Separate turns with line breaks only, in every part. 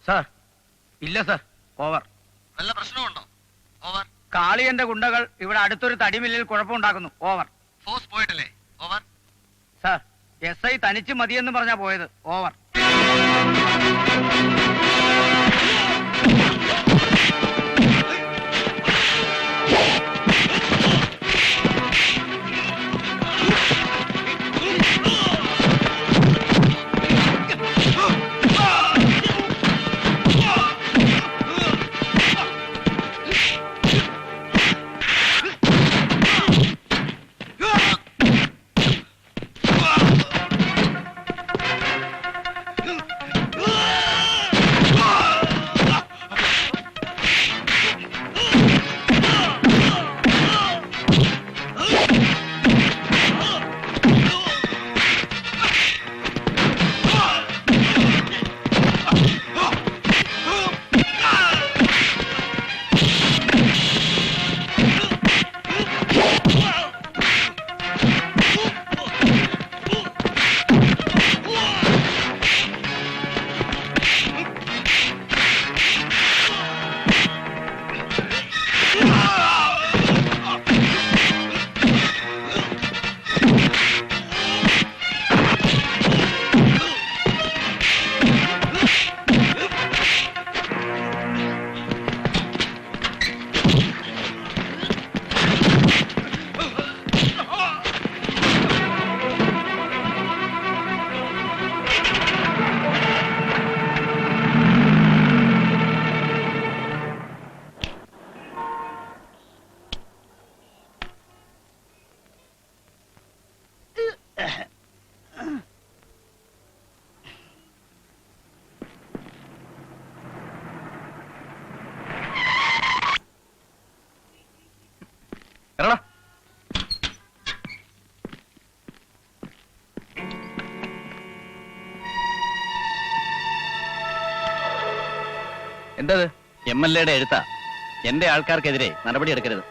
Sir ഇല്ല sir, over.
വല്ല പ്രശ്നമുണ്ടോ? ഓവർ.
കാളിയന്റെ ഗുണ്ടകൾ ഇവിടെ അടുത്തൊരു തടിമില്ലിൽ കുഴപ്പമുണ്ടാക്കുന്നു. ഓവർ.
ഫോഴ്സ് പോയിട്ടില്ലേ? ഓവർ.
സാർ SI തനിച്ച് മതിയെന്ന് പറഞ്ഞാ പോയത്. ഓവർ.
എന്തത്? MLA-യുടെ എഴുത്താ. എന്റെ ആൾക്കാർക്കെതിരെ നടപടി എടുക്കരുത്.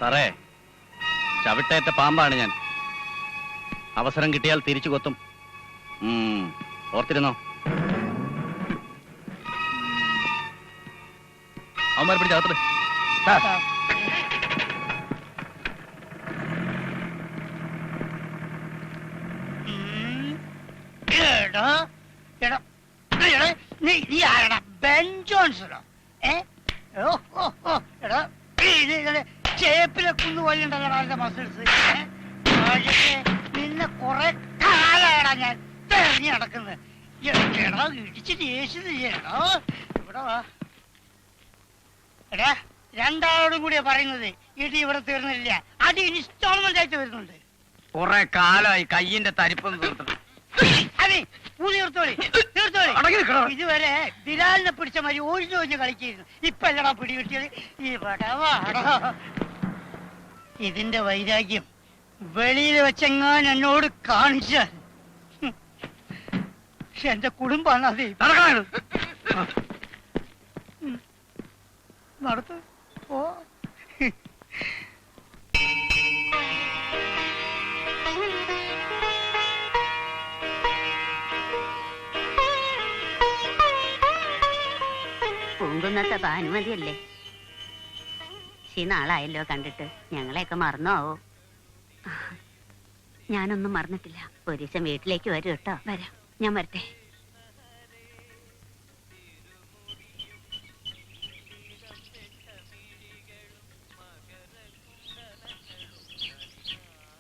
സാറേ, ചവിട്ടേറ്റ പാമ്പാണ് ഞാൻ. അവസരം കിട്ടിയാൽ തിരിച്ചു കൊത്തും. ഓർത്തിരുന്നോ? അവന്മാർ പിടിച്ചകത്ത്.
ചേപ്പിലെ കുന്നുപോലുണ്ടല്ലോ മസിൽസ്. നിന്നെ കുറെ കാലായടാ ഞാൻ തെരഞ്ഞു നടക്കുന്നത്. എടാ ഇടിച്ചിട്ട് യേശുടാ ഇവിടെ വാ. എടാ രണ്ടാളോടും കൂടിയാ പറയുന്നത്. ഇടി ഇവിടെ തീർന്നില്ല, അടി ഇൻസ്റ്റാൾമെന്റ് ആയിട്ട് വരുന്നുണ്ട്.
കുറെ കാലമായി കയ്യിന്റെ തരിപ്പൊന്ന് തീർത്തിട്ട്.
അതെ തീർത്തോളി തീർത്തോളി. ഇതുവരെ ബിലാലിനെ പിടിച്ച മാതിരി ഒഴിഞ്ഞു ഒഴിഞ്ഞ് കളിക്കായിരുന്നു. ഇപ്പൊ അല്ലടാ പിടി കിട്ടിയത്. ഇവിടെ വാടാ. ഇതിന്റെ വൈരാഗ്യം വെളിയിൽ വെച്ചെങ്ങാൻ എന്നോട് കാണിച്ചാൽ എന്റെ കുടുംബാണ് അത്. നടത്തു ഓ.
പൂങ്കുന്നത്തെ ഭാനുമതിയല്ലേ? നാളായല്ലോ കണ്ടിട്ട്. ഞങ്ങളെയൊക്കെ മറന്നോ ആവോ? ഞാനൊന്നും മറന്നിട്ടില്ല. ഒരു ദിവസം വീട്ടിലേക്ക് വരൂ കേട്ടോ. വരാം, ഞാൻ വരട്ടെ.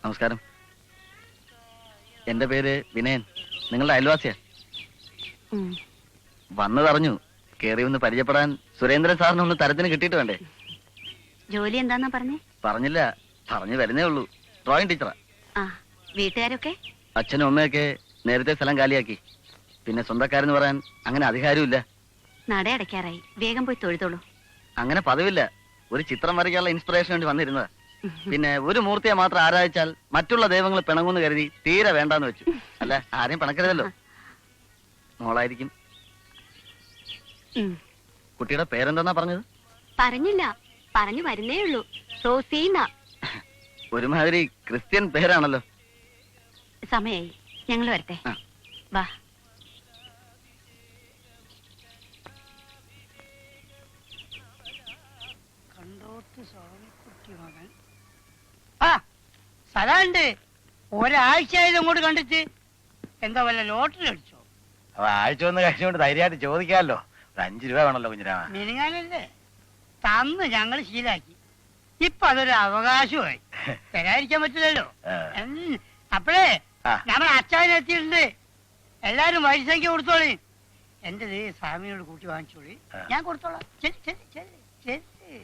നമസ്കാരം. എന്റെ പേര് വിനയൻ. നിങ്ങളുടെ അയൽവാസിയാ. വന്നതറിഞ്ഞു. കേറി ഒന്ന് പരിചയപ്പെടാൻ സുരേന്ദ്രൻ സാറിന് ഒന്ന് തരത്തിന് കിട്ടിയിട്ട് വേണ്ടേ?
ജോലി എന്താന്നാ പറഞ്ഞേ?
പറഞ്ഞില്ല, പറഞ്ഞു വരുന്നേ ഉള്ളൂ. Drawing teacher.
വീട്ടുകാരൊക്കെ?
അച്ഛനും അമ്മയൊക്കെ നേരത്തെ സ്ഥലം കാലിയാക്കി. പിന്നെ സ്വന്തക്കാരെന്ന് പറയാൻ അങ്ങനെ അധികാരമില്ല.
നടയടയ്ക്കാറായി, വേഗം പോയി തൊഴുതോളൂ.
അങ്ങനെ പതിവില്ല. ഒരു ചിത്രം വരയ്ക്കാനുള്ള ഇൻസ്പിറേഷൻ വേണ്ടി വന്നിരുന്നതാ. പിന്നെ ഒരു മൂർത്തിയെ മാത്രം ആരാധിച്ചാൽ മറ്റുള്ള ദൈവങ്ങൾ പിണങ്ങുന്നു കരുതി തീരെ വേണ്ടാന്ന് വെച്ചു. അല്ല, ആരെയും പിണക്കരുതല്ലോ. മോളായിരിക്കും. കുട്ടിയുടെ പേരെന്താ പറഞ്ഞത്?
പറഞ്ഞില്ല, പറഞ്ഞു വരുന്നേ ഉള്ളൂ. റോസീന.
ഒരുമാതിരി ക്രിസ്ത്യൻ പേരാണല്ലോ.
സമയായി, ഞങ്ങൾ വരട്ടെ.
ആ.
വാ.
കണ്ടോത്ത് സ്വാമിക്കുട്ടി മകൻ. ആ സ്ഥലമുണ്ട്. ഒരാഴ്ചയായാലും അങ്ങോട്ട് കണ്ടിട്ട്. എന്താ വല്ല ലോട്ടറി അടിച്ചോ?
അപ്പൊ ആഴ്ച ഒന്ന് കഴിഞ്ഞുകൊണ്ട് ധൈര്യമായിട്ട് ചോദിക്കാമല്ലോ. ഒരു 5 രൂപ വേണമല്ലോ കുഞ്ഞിരാമ.
മിനിങ്ങാനല്ലേ തന്ന് ഞങ്ങൾ ശീലാക്കി. ഇപ്പൊ അതൊരു അവകാശമായി. തരാതിരിക്കാൻ പറ്റില്ലല്ലോ. അപ്പഴേ
ആ.
നമ്മൾ അച്ചായനെത്തിയിട്ടുണ്ട്. എല്ലാരും വഴിസംഖ്യ കൊടുത്തോളി. എന്റെ സ്വാമിയോട് കൂട്ടി വാങ്ങിച്ചോളി. ഞാൻ കൊടുത്തോളാം. ചെല്ലി ചെല്ലി ചെല്ലി ചെല്ലി.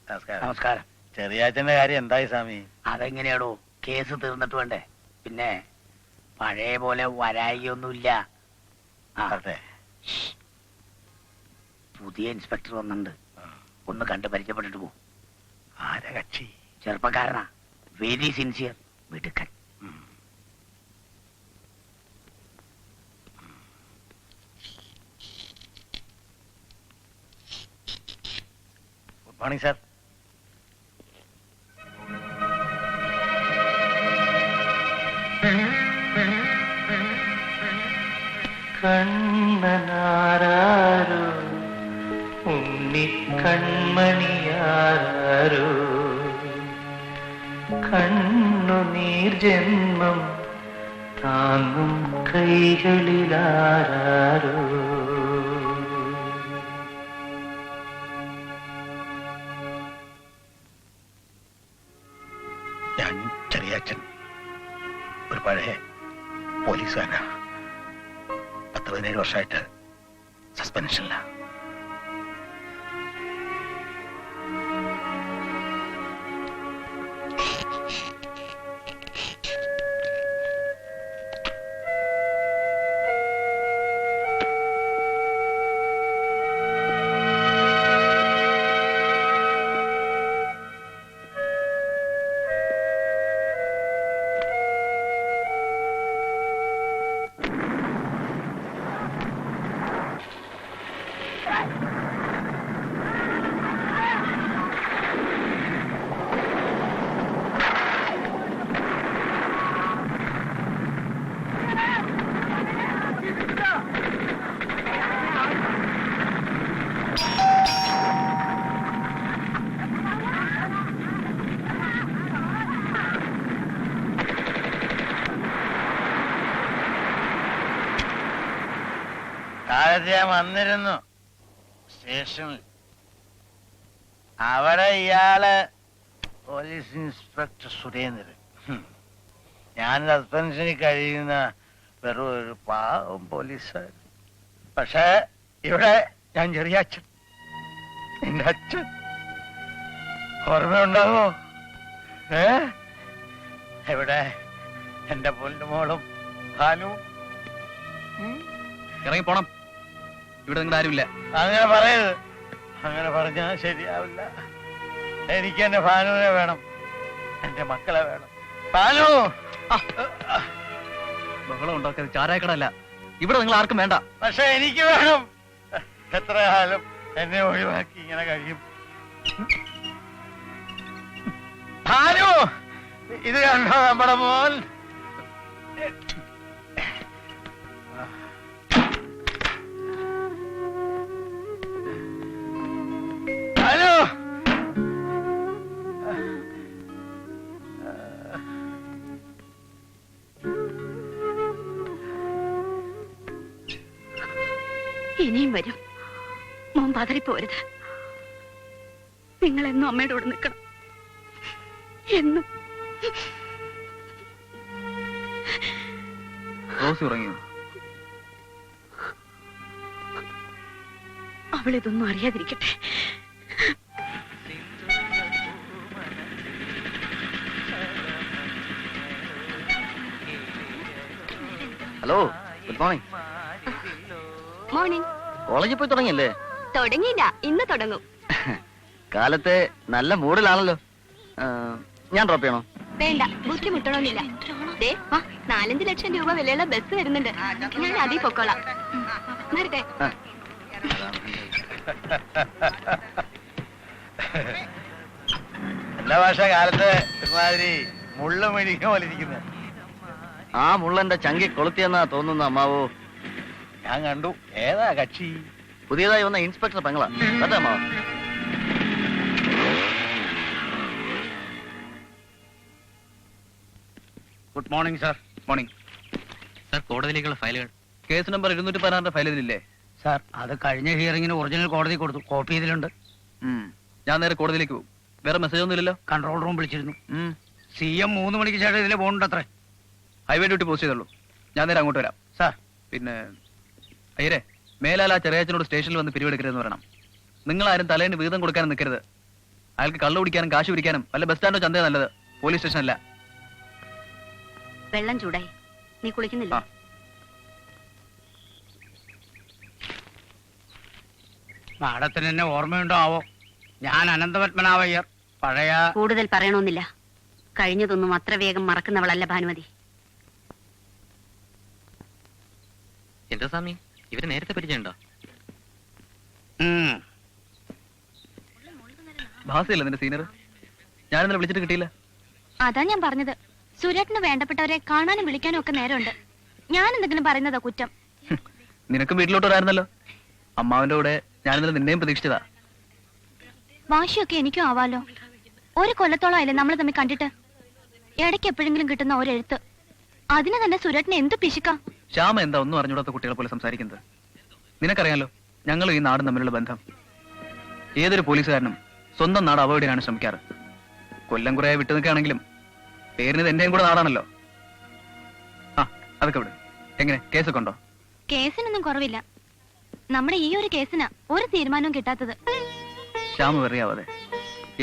നമസ്കാരം.
നമസ്കാരം.
ചെറിയാച്ചന്റെ കാര്യം എന്തായി സ്വാമി?
അതെങ്ങനെയാടോ? കേസ് തീർന്നിട്ട് വേണ്ടേ? പിന്നെ പഴയ പോലെ വരായിയൊന്നുമില്ല.
അതെ.
പുതിയ ഇൻസ്പെക്ടർ വന്നിട്ടുണ്ട്. ഒന്ന് കണ്ട് പരിചയപ്പെട്ടിട്ട് പോകും.
ആരാ കക്ഷി?
ചെറുപ്പക്കാരനാ, വെരി സിൻസിയർ, മിടുക്കൻ.
Good morning sir.
കണ്ണനാരോ ഉണ്ണിക്കൺമണിയാരോ കണ്ണുനീർ ജന്മം താങ്ങും കൈകളിലാരോ.
ഞാൻ ചെറിയാച്ചൻ, ഒരു പഴയ പോലീസുകാരനാ. 17 വർഷമായിട്ട് സസ്പെൻഷനില്ല. കാലത്ത് ഞാൻ വന്നിരുന്നു സ്റ്റേഷനിൽ. അവിടെ ഇയാള് പോലീസ് ഇൻസ്പെക്ടർ സുരേന്ദ്രൻ. ഞാൻ സസ്പെൻഷനിൽ കഴിയുന്ന വെറും ഒരു പാവം പോലീസുകാരൻ. പക്ഷേ ഇവിടെ ഞാൻ ചെറിയാച്ചൻ, നിന്റെ അച്ഛൻ. ഓർമ്മയുണ്ടാവോ? എവിടെ എന്റെ പൊന്നുമോളും ഭാനു?
ഇറങ്ങി പോണം. ഇവിടെ നിങ്ങളുടെ ആരുമില്ല.
അങ്ങനെ പറയരുത്. അങ്ങനെ പറഞ്ഞാൽ ശരിയാവില്ല. എനിക്ക് എന്റെ ഭാനുവിനെ വേണം, എന്റെ മക്കളെ വേണം. ഭാനു!
ബഹളം ഉണ്ടാക്കരുത്. ചാരായക്കടല്ല ഇവിടെ, നിങ്ങൾ ആർക്കും വേണ്ട.
പക്ഷെ എനിക്ക് വേണം. എത്ര കാലം എന്നെ ഒഴിവാക്കി ഇങ്ങനെ കഴിയും? ഭാനു, ഇത് കണ്ടോ നമ്മുടെ മോൻ? ഭാനു!
ഇനിയും വരും. മോൻ പതറിപ്പോരുത്. നിങ്ങൾ എന്നും അമ്മയുടെ കൂടെ നിൽക്കണം. എന്നും.
റോസി ഉറങ്ങിയോ?
അവളിതൊന്നും അറിയാതിരിക്കട്ടെ.
Hello, good morning.
മോർണിംഗ്.
കോളേജിൽ പോയി തുടങ്ങിയല്ലേ?
തുടങ്ങിയില്ല, ഇന്ന് തുടങ്ങും.
കാലത്തെ നല്ല മൂഡിലാണല്ലോ. ഞാൻ ഡ്രോപ്പ് ചെയ്യണോ?
വേണ്ട, ബുദ്ധിമുട്ടണമെന്നില്ല. 4-5 ലക്ഷം രൂപ വിലയുള്ള ബസ് വരുന്നുണ്ട്. ഞാൻ അതിൽ പൊക്കോളാം. നേരത്തെ
എന്താ ഭാഷ കാലത്ത് ഒരുമാതിരി മുള്ള മെഴുകിയ പോലെ ഇരിക്കുന്നത്.
ആ മുള്ളന്റെ ചങ്കി കൊളുത്തിയെന്നാ തോന്നുന്നു അമ്മാവോ.
ഞാൻ കണ്ടു. ഏതാ കക്ഷി?
പുതിയതായി വന്ന ഇൻസ്പെക്ടർ പെങ്ങളാ. അതെ അമ്മാവ.
Good morning sir.
Morning sir. കോടതിയിലേക്കുള്ള ഫയലുകൾ.
കേസ് നമ്പർ 216 ഫയൽ ഇതിലില്ലേ?
സാർ അത് കഴിഞ്ഞ ഹിയറിംഗിന് ഒറിജിനൽ കോടതി കൊടുത്തു. കോപ്പി ഇതിലുണ്ട്.
ഞാൻ നേരെ കോടതിയിലേക്ക് പോകും. വേറെ മെസ്സേജ് ഒന്നും ഇല്ലല്ലോ?
കൺട്രോൾ റൂം വിളിച്ചിരുന്നു. CM 3 മണിക്ക് ശേഷം ഇതിലെ പോകുന്നുണ്ട് അത്രേ.
ഹൈവേ ഡ്യൂട്ടി പോസ്റ്റ് ചെയ്തുള്ളൂ. ഞാൻ നേരെ അങ്ങോട്ട് വരാം.
സാർ
പിന്നെ അയ്യരെ, മേലാൽ ആ ചെറിയച്ഛനോട് സ്റ്റേഷനിൽ വന്ന് പിരിവെടുക്കരുതെന്ന് പറയണം. നിങ്ങളാരും തലേന്ന് വീതം കൊടുക്കാനും നിൽക്കരുത്. അയാൾക്ക് കള്ളു കുടിക്കാനും കാശ് പിരിക്കാനും വല്ല ബസ് സ്റ്റാൻഡോ ചന്തയോ നല്ലത്, പോലീസ് സ്റ്റേഷൻ അല്ല.
വെള്ളം ചൂടായി. നീ കുളിക്കുന്നില്ല?
മാഡത്തിന് എന്നെ ഓർമ്മയുണ്ടോ ആവോ? ഞാൻ അനന്തപത്മനാഭയ്യർ, പഴയ...
കൂടുതൽ പറയണമെന്നില്ല. കഴിഞ്ഞതൊന്നും അത്ര വേഗം മറക്കുന്നവളല്ല ഭാനുമതി.
എന്താ സ്വാമി, ഇവര് നേരത്തെ പരിചയമുണ്ടോ?
ഭാസിയല്ല നിന്റെ സീനിയർ? ഞാനിന്നലെ വിളിച്ചിട്ട് കിട്ടിയില്ല.
അതാ ഞാൻ പറഞ്ഞത്. സുരേട്ടന് വേണ്ടപ്പെട്ടവരെ കാണാനും വിളിക്കാനും ഒക്കെ നേരമുണ്ട്. ഞാൻ എന്തെങ്കിലും പറയുന്നതാ കുറ്റം.
നിനക്കും വീട്ടിലോട്ട് വരായിരുന്നല്ലോ. അമ്മാവന്റെ കൂടെ ഞാനിന്നലെ നിന്നെയും പ്രതീക്ഷിച്ചതാ.
വാശിയൊക്കെ എനിക്കും ആവാലോ. ഒരു കൊല്ലത്തോളം ആയില്ലേ നമ്മൾ തമ്മിൽ കണ്ടിട്ട്. ഇടയ്ക്ക് എപ്പോഴെങ്കിലും കിട്ടുന്ന ഒരെഴുത്ത്, അതിന് തന്നെ സുരേട്ടന് എന്ത് പിശുക്കാം.
ശ്യാമ എന്താ ഒന്നും അറിഞ്ഞൂടാത്ത കുട്ടികളെ പോലെ സംസാരിക്കുന്നത്? നിനക്കറിയാലോ ഞങ്ങൾ ഈ നാടും തമ്മിലുള്ള ബന്ധം. ഏതൊരു പോലീസുകാരനും സ്വന്തം നാട് അവോയ്ഡ് ചെയ്യാനാണ് ശ്രമിക്കാറ്. കൊല്ലം കുറേ വിട്ടു നിൽക്കുകയാണെങ്കിലും പേരിന് എന്റെയും കൂടെ നാടാണല്ലോ. ആ അതൊക്കെ വിട്. എങ്ങനെ, കേസൊക്കെ ഉണ്ടോ?
കേസിനൊന്നും കുറവില്ല. നമ്മുടെ ഈ ഒരു കേസിനാ ഒരു തീരുമാനവും കിട്ടാത്തത്.
ശ്യാമ വെറിയാവാതെ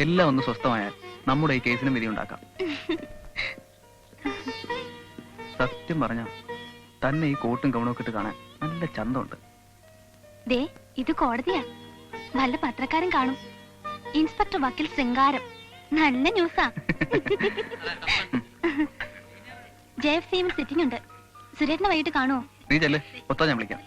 എല്ലാം ഒന്ന് സ്വസ്ഥമായാൽ നമ്മുടെ ഈ കേസിനും വിധി ഉണ്ടാക്കാം. സത്യം പറഞ്ഞ തന്നെ ഈ കോട്ടും കവണൊക്കെ ഇട്ട് കാണാൻ നല്ല ചന്തമുണ്ട്.
ദേ, ഇത് കോടതിയാ. നല്ല പത്രക്കാരൻ കാണും. ഇൻസ്പെക്ടർ വക്കീൽ ശൃംഗാരം. നല്ല ന്യൂസാ. JFC സിറ്റിംഗ് ഉണ്ട്. സുരേഷിനെ വൈകിട്ട് കാണുമോ?
നീ ചെല്ല്, ഒത്താ ഞാൻ വിളിക്കാം.